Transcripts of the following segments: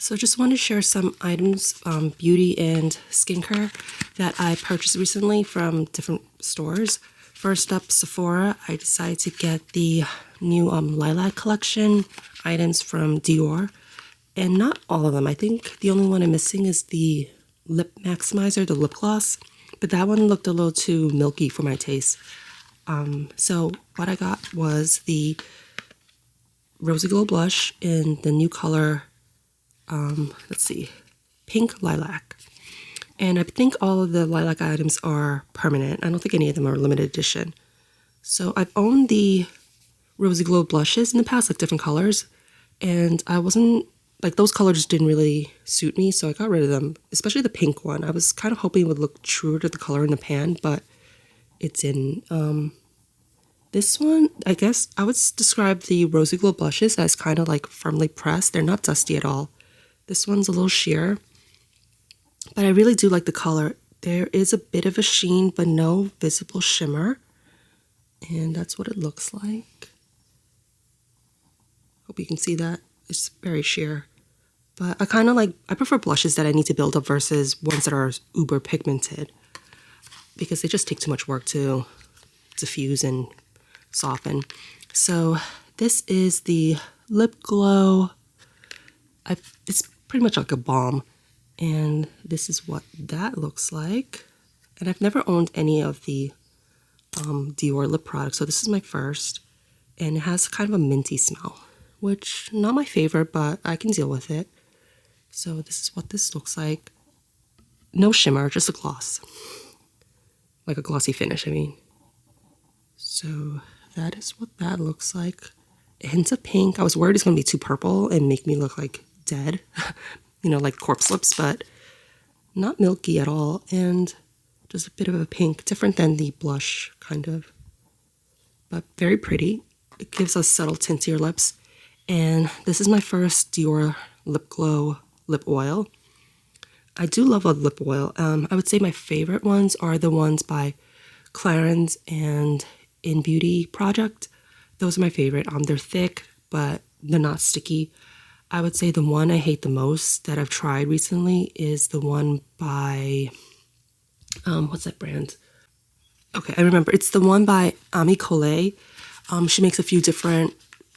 So I just want to share some items, beauty and skincare that I purchased recently from different stores. First up, Sephora. I decided to get the new Lilac collection items from Dior. And not all of them. I think the only one I'm missing is the lip maximizer, the lip gloss. But that one looked a little too milky for my taste. So what I got was the Rosy Glow Blush in the new color, let's see, Pink Lilac. And I think all of the lilac items are permanent. I don't think any of them are limited edition. So I've owned the Rosy Glow blushes in the past, like different colors. And I wasn't, like those colors didn't really suit me, so I got rid of them, especially the pink one. I was kind of hoping it would look truer to the color in the pan, but it didn't. This one, I guess I would describe the Rosy Glow blushes as kind of like firmly pressed. They're not dusty at all. This one's a little sheer. But I really do like the color. There is a bit of a sheen, but no visible shimmer. And that's what it looks like. Hope you can see that. It's very sheer. But I prefer blushes that I need to build up versus ones that are uber pigmented. Because they just take too much work to diffuse and soften. So this is the Lip Glow. It's pretty much like a balm. And this is what that looks like. And I've never owned any of the Dior lip products, so this is my first. And it has kind of a minty smell, which not my favorite, but I can deal with it. So this is what this looks like. No shimmer, just a gloss. Like a glossy finish, I mean. So that is what that looks like. A hint of pink. I was worried it's going to be too purple and make me look like dead. You know, like corpse lips, but not milky at all. And just a bit of a pink, different than the blush, kind of. But very pretty. It gives a subtle tint to your lips. And this is my first Dior Lip Glow lip oil. I do love a lip oil. I would say my favorite ones are the ones by Clarins and In Beauty Project. Those are my favorite. They're thick, but they're not sticky. I would say the one I hate the most that I've tried recently is the one by, what's that brand? Okay, I remember. It's the one by Ampoule. She makes a few different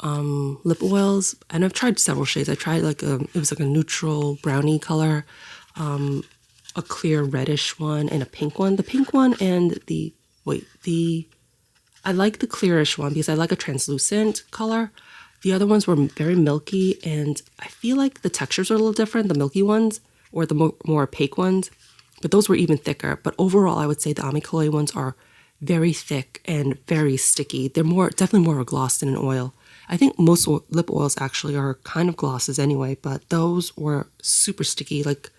lip oils, and I've tried several shades. I tried it was like a neutral brownie color, a clear reddish one, and a pink one. The pink one and I like the clearish one because I like a translucent color. The other ones were very milky, and I feel like the textures are a little different, the milky ones, or the more opaque ones. But those were even thicker. But overall, I would say the Amicole ones are very thick and very sticky. They're definitely more a gloss than an oil. I think most lip oils actually are kind of glosses anyway, but those were super sticky. Like,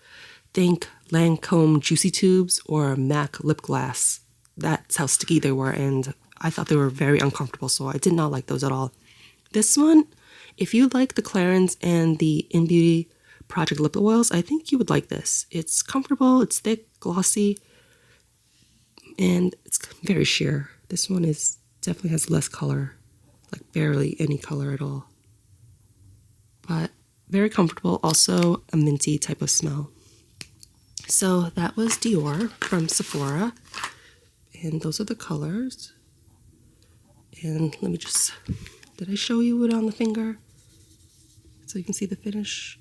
think Lancome Juicy Tubes or MAC Lip Glass. That's how sticky they were, and I thought they were very uncomfortable, so I did not like those at all. This one, if you like the Clarins and the In Beauty Project lip oils, I think you would like this. It's comfortable, it's thick, glossy, and it's very sheer. This one definitely has less color, like barely any color at all. But very comfortable, also a minty type of smell. So that was Dior from Sephora, and those are the colors. And let me just... Did I show you it on the finger? So you can see the finish.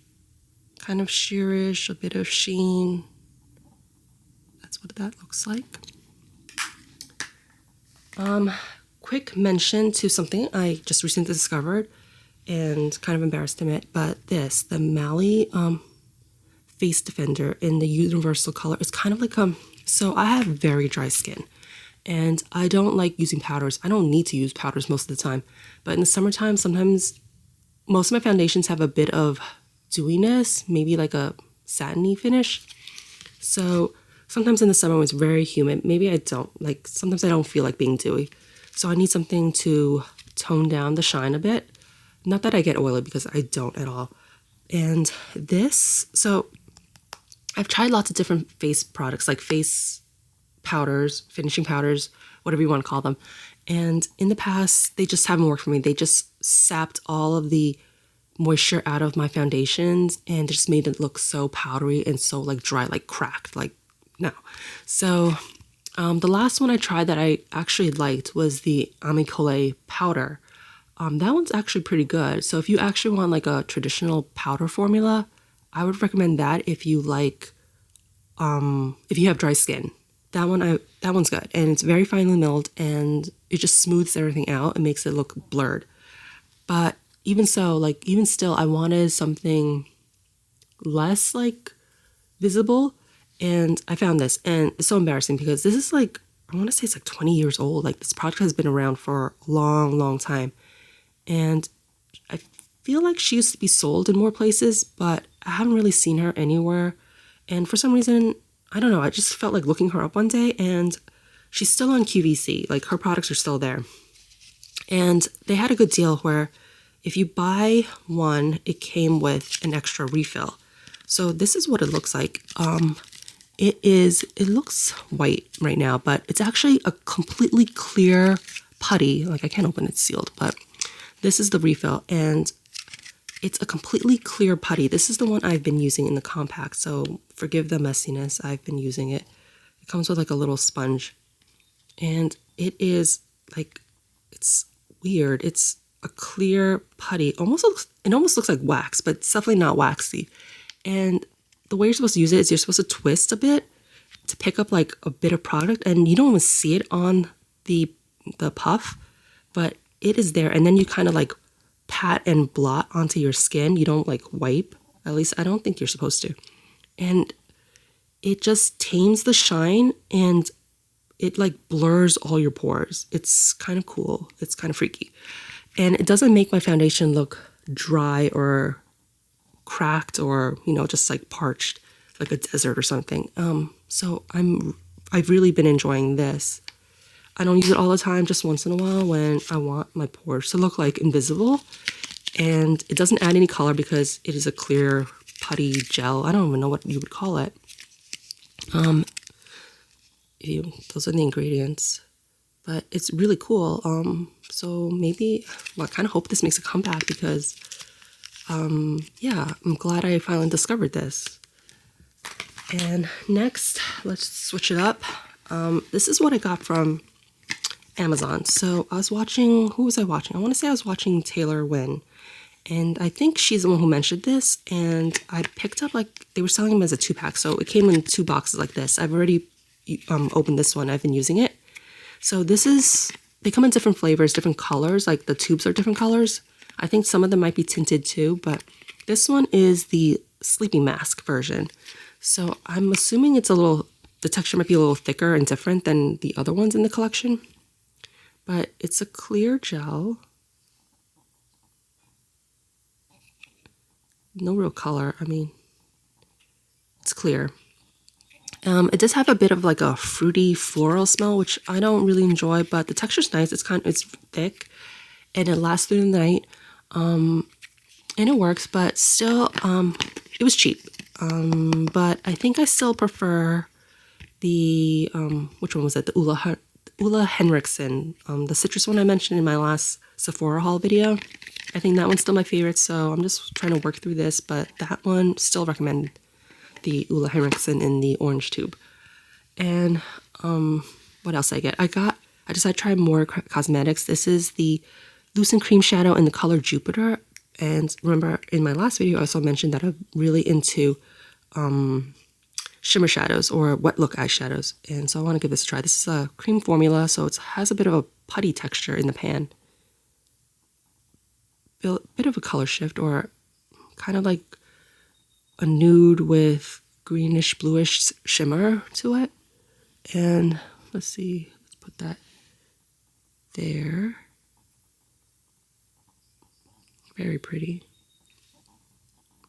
Kind of sheerish, a bit of sheen. That's what that looks like. Quick mention to something I just recently discovered and kind of embarrassed to admit, but the Mally Face Defender in the universal color is kind of like so I have very dry skin. And I don't like using powders. I don't need to use powders most of the time. But in the summertime, sometimes most of my foundations have a bit of dewiness, maybe like a satiny finish. So sometimes in the summer when it's very humid, maybe sometimes I don't feel like being dewy. So I need something to tone down the shine a bit. Not that I get oily, because I don't at all. And so I've tried lots of different face products, like face powders, finishing powders, whatever you want to call them. And in the past, they just haven't worked for me. They just sapped all of the moisture out of my foundations, and it just made it look so powdery and so like dry, like cracked, like no. So the last one I tried that I actually liked was the Ampoule powder. That one's actually pretty good. So if you actually want like a traditional powder formula, I would recommend that if you like, if you have dry skin. That one's good, and it's very finely milled, and it just smooths everything out and makes it look blurred. But even so, like even still, I wanted something less like visible, and I found this, and it's so embarrassing because this is like, I want to say it's like 20 years old. Like this product has been around for a long, long time, and I feel like she used to be sold in more places, but I haven't really seen her anywhere. And for some reason, I don't know, I just felt like looking her up one day, and she's still on QVC. Like her products are still there. And they had a good deal where if you buy one, it came with an extra refill. So this is what it looks like. It looks white right now, but it's actually a completely clear putty. Like I can't open it sealed, but this is the refill, and it's a completely clear putty. This is the one I've been using in the compact, so forgive the messiness. I've been using it. It comes with like a little sponge, and it is like, it's weird. It's a clear putty. It almost looks like wax, but it's definitely not waxy. And the way you're supposed to use it is you're supposed to twist a bit to pick up like a bit of product, and you don't even see it on the puff, but it is there. And then you kind of like pat and blot onto your skin. You don't like wipe. At least I don't think you're supposed to. And it just tames the shine, and it like blurs all your pores. It's kind of cool. It's kind of freaky. And it doesn't make my foundation look dry or cracked or, you know, just like parched, like a desert or something. So I've really been enjoying this. I don't use it all the time, just once in a while when I want my pores to look like invisible. And it doesn't add any color because it is a clear putty gel. I don't even know what you would call it. Those are the ingredients. But it's really cool. So maybe, well, I kind of hope this makes a comeback because, yeah, I'm glad I finally discovered this. And next, let's switch it up. This is what I got from Amazon. So I was watching, who was I watching? I want to say I was watching Taylor Wynn. And I think she's the one who mentioned this. And I picked up, like, they were selling them as a 2-pack. So it came in 2 boxes like this. I've already opened this one. I've been using it. So this is, they come in different flavors, different colors. Like the tubes are different colors. I think some of them might be tinted too. But this one is the sleeping mask version. So I'm assuming it's the texture might be a little thicker and different than the other ones in the collection. But it's a clear gel. No real color. I mean, it's clear. It does have a bit of like a fruity floral smell, which I don't really enjoy, but the texture's nice. It's thick, and it lasts through the night. And it works, but still, it was cheap. But I think I still prefer the, which one was it? The Ulla Henriksen, the citrus one I mentioned in my last Sephora haul video. I think that one's still my favorite, so I'm just trying to work through this, but that one, still recommend the Ulla Henriksen in the orange tube. And what else I get? I decided to try more cosmetics. This is the Lucent Cream Shadow in the color Jupiter. And remember, in my last video, I also mentioned that I'm really into shimmer shadows or wet look eyeshadows. And so I want to give this a try. This is a cream formula, so it has a bit of a putty texture in the pan. A bit of a color shift, or kind of like a nude with greenish bluish shimmer to it. And let's see, let's put that there. Very pretty.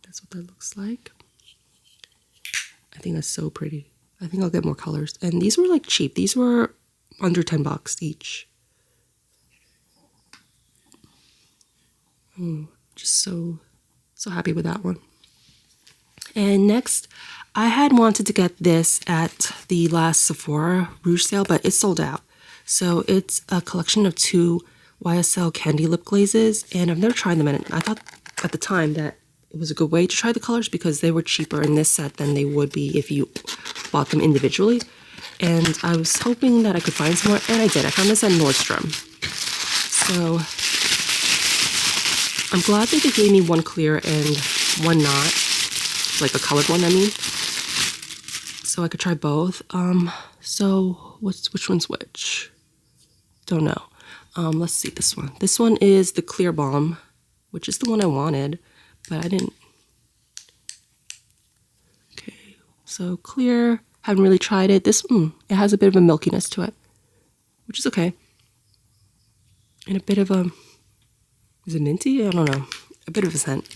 That's what that looks like. I think that's so pretty. I think I'll get more colors. And these were like cheap. These were under $10 each. Just so happy with that one. And next, I had wanted to get this at the last Sephora Rouge sale, but it's sold out. So it's a collection of 2 YesStyle candy lip glazes, and I've never tried them, and I thought at the time that it was a good way to try the colors because they were cheaper in this set than they would be if you bought them individually. And I was hoping that I could find some more, and I did. I found this at Nordstrom. So I'm glad that they gave me one clear and one not, like a colored one, I mean. So I could try both. So which one's which? Don't know. Let's see this one. This one is the Clear Balm, which is the one I wanted, but I didn't. Okay, so clear. Haven't really tried it. This one, it has a bit of a milkiness to it, which is okay. And a bit of a, is it minty? I don't know. A bit of a scent.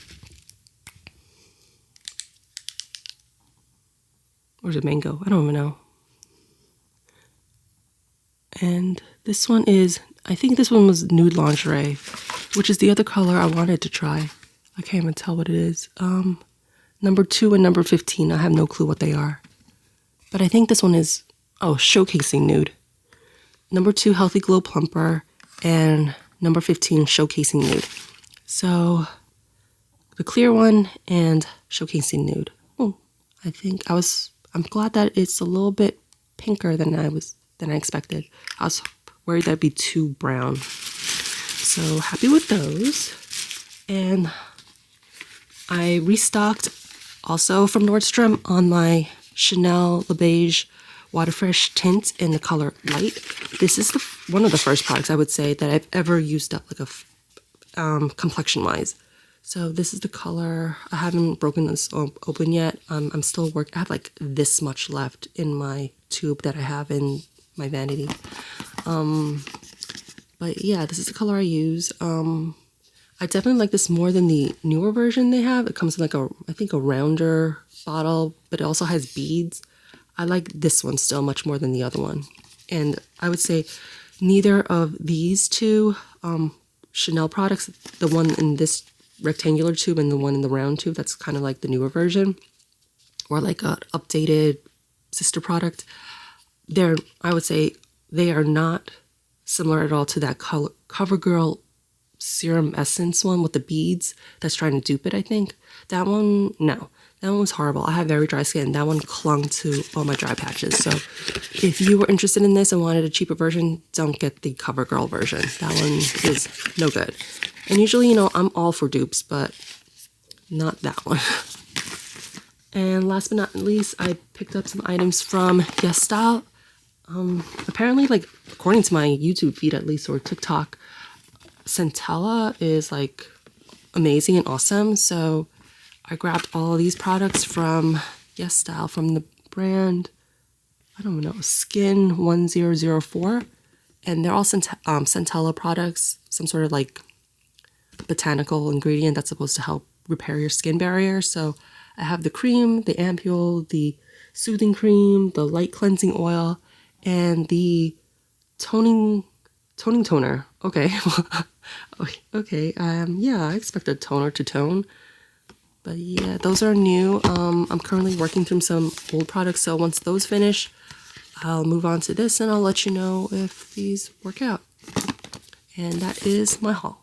Or is it mango? I don't even know. And this one is, I think this one was Nude Lingerie, which is the other color I wanted to try. I can't even tell what it is. Number 2 and number 15, I have no clue what they are. But I think this one is, oh, Showcasing Nude. Number 2, Healthy Glow Plumper, and number 15, Showcasing Nude. So, the clear one and Showcasing Nude. Oh, I think I'm glad that it's a little bit pinker than I expected. I was worried that'd be too brown. So happy with those. And I restocked also from Nordstrom on my Chanel Le Beige Waterfresh tint in the color Light. This is one of the first products I would say that I've ever used up, like a complexion-wise. So this is the color. I haven't broken this open yet. I'm still working. I have like this much left in my tube that I have in my vanity. But yeah, this is the color I use. I definitely like this more than the newer version they have. It comes in like I think a rounder bottle, but it also has beads. I like this one still much more than the other one. And I would say neither of these two Chanel products, the one in this rectangular tube and the one in the round tube, that's kind of like the newer version, or like an updated sister product, I would say they are not similar at all to that CoverGirl Serum Essence one with the beads that's trying to dupe it, I think. That one, no. That one was horrible. I have very dry skin. That one clung to all my dry patches. So if you were interested in this and wanted a cheaper version, don't get the CoverGirl version. That one is no good. And usually, you know, I'm all for dupes, but not that one. And last but not least, I picked up some items from YesStyle. Apparently, like, according to my YouTube feed at least, or TikTok, Centella is like amazing and awesome. So I grabbed all of these products from YesStyle, from the brand, I don't know, Skin 1004. And they're all Centella products, some sort of like botanical ingredient that's supposed to help repair your skin barrier. So I have the cream, the Ampoule, the soothing cream, the light cleansing oil, and the toning toner. Okay. Okay. Yeah, I expect a toner to tone. But yeah, those are new. I'm currently working through some old products, so once those finish, I'll move on to this and I'll let you know if these work out. And that is my haul.